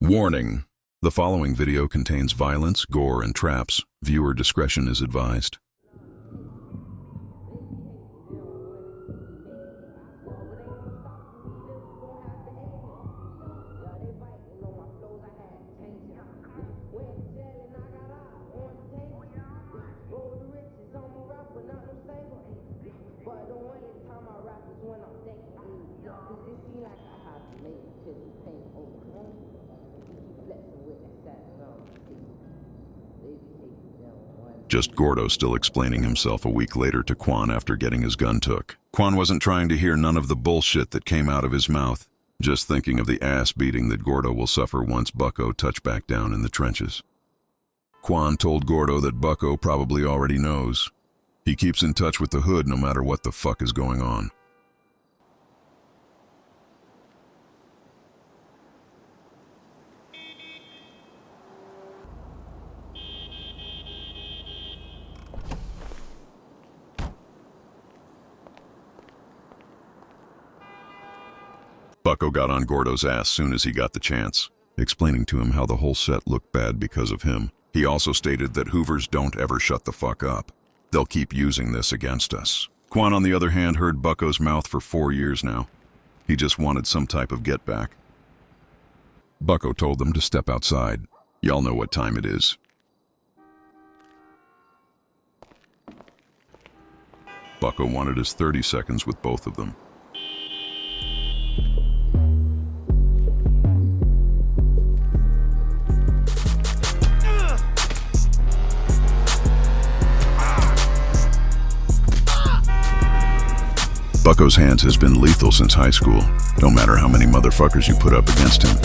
Warning: the following video contains violence, gore, and traps. Viewer discretion is advised. Just Gordo still explaining himself a week later to Quan after getting his gun took. Quan wasn't trying to hear none of the bullshit that came out of his mouth, just thinking of the ass beating that Gordo will suffer once Bucko touch back down in the trenches. Quan told Gordo that Bucko probably already knows. He keeps in touch with the hood no matter what the fuck is going on. Bucko got on Gordo's ass soon as he got the chance, explaining to him how the whole set looked bad because of him. He also stated that Hoovers don't ever shut the fuck up. They'll keep using this against us. Quan, on the other hand, heard Bucko's mouth for 4 years now. He just wanted some type of get back. Bucko told them to step outside. Y'all know what time it is. Bucko wanted his 30 seconds with both of them. Bucko's hands has been lethal since high school, no matter how many motherfuckers you put up against him.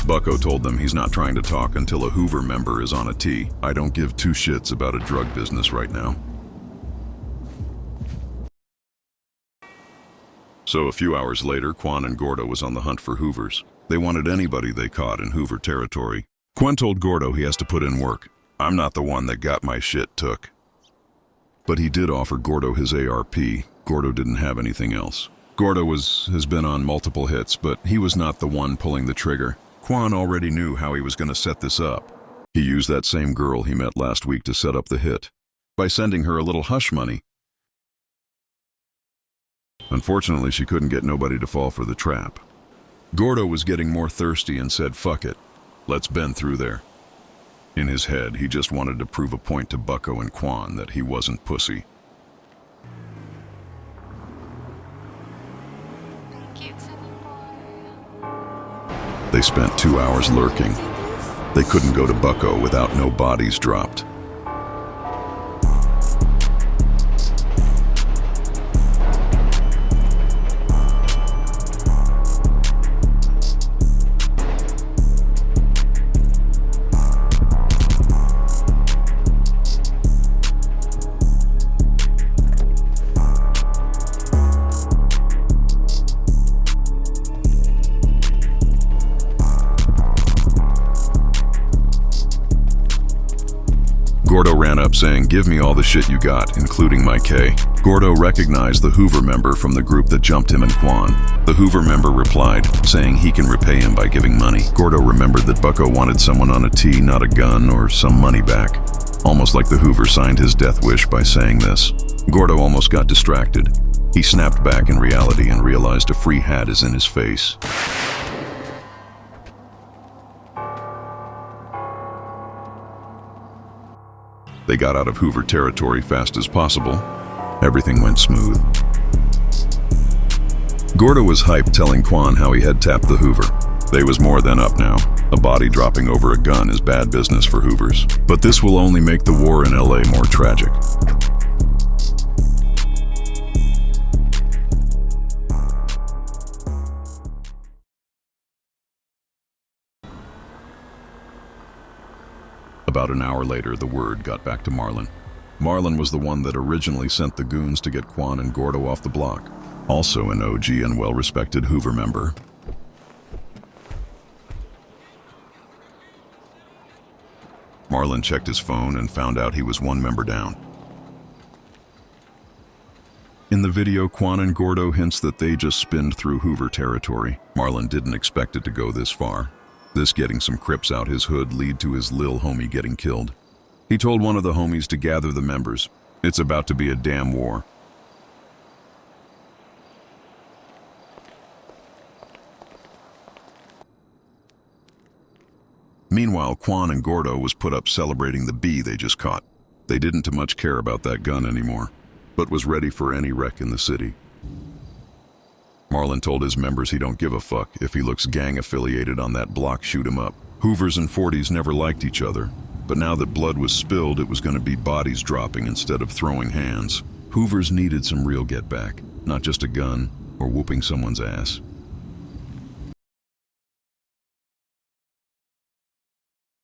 Bucko told them he's not trying to talk until a Hoover member is on a tee. I don't give two shits about a drug business right now. So a few hours later, Quan and Gordo was on the hunt for Hoovers. They wanted anybody they caught in Hoover territory. Quan told Gordo he has to put in work. I'm not the one that got my shit took. But he did offer Gordo his ARP. Gordo didn't have anything else. Gordo has been on multiple hits, but he was not the one pulling the trigger. Quan already knew how he was going to set this up. He used that same girl he met last week to set up the hit, by sending her a little hush money. Unfortunately, she couldn't get nobody to fall for the trap. Gordo was getting more thirsty and said, "Fuck it, let's bend through there." In his head, he just wanted to prove a point to Bucko and Quan that he wasn't pussy. They spent 2 hours lurking. They couldn't go to Bucko without no bodies dropped. Gordo ran up saying, "Give me all the shit you got, including my K." Gordo recognized the Hoover member from the group that jumped him and Quan. The Hoover member replied, saying he can repay him by giving money. Gordo remembered that Bucko wanted someone on a tee, not a gun or some money back. Almost like the Hoover signed his death wish by saying this. Gordo almost got distracted. He snapped back in reality and realized a free hat is in his face. They got out of Hoover territory fast as possible. Everything went smooth. Gordo was hyped, telling Quan how he had tapped the Hoover. They was more than up now. A body dropping over a gun is bad business for Hoovers. But this will only make the war in LA more tragic. About an hour later, the word got back to Marlon. Marlon was the one that originally sent the goons to get Quan and Gordo off the block. Also an OG and well-respected Hoover member. Marlon checked his phone and found out he was one member down. In the video, Quan and Gordo hints that they just spinned through Hoover territory. Marlon didn't expect it to go this far. This getting some crips out his hood lead to his lil homie getting killed. He told one of the homies to gather the members. It's about to be a damn war. Meanwhile, Quan and Gordo was put up celebrating the bee they just caught. They didn't too much care about that gun anymore, but was ready for any wreck in the city. Marlon told his members he don't give a fuck if he looks gang-affiliated on that block, shoot him up. Hoovers and 40s never liked each other, but now that blood was spilled, it was going to be bodies dropping instead of throwing hands. Hoovers needed some real get-back, not just a gun or whooping someone's ass.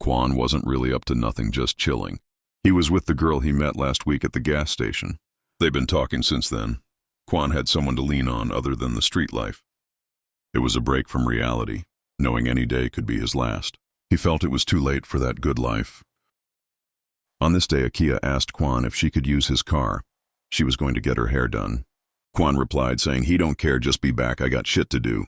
Quan wasn't really up to nothing, just chilling. He was with the girl he met last week at the gas station. They've been talking since then. Quan had someone to lean on other than the street life. It was a break from reality, knowing any day could be his last. He felt it was too late for that good life. On this day, Akia asked Quan if she could use his car. She was going to get her hair done. Quan replied saying, "He don't care, just be back, I got shit to do."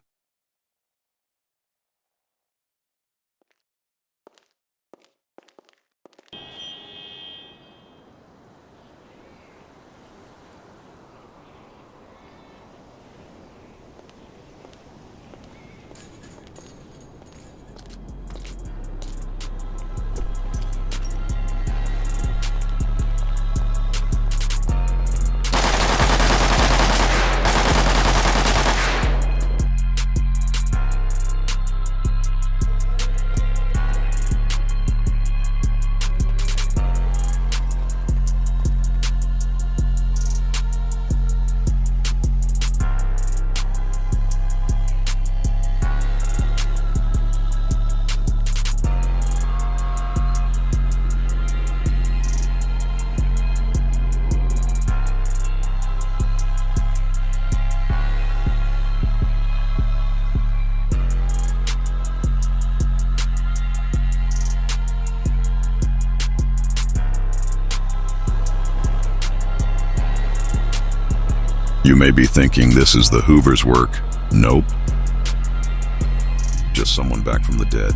You may be thinking this is the Hoovers' work. Nope. Just someone back from the dead.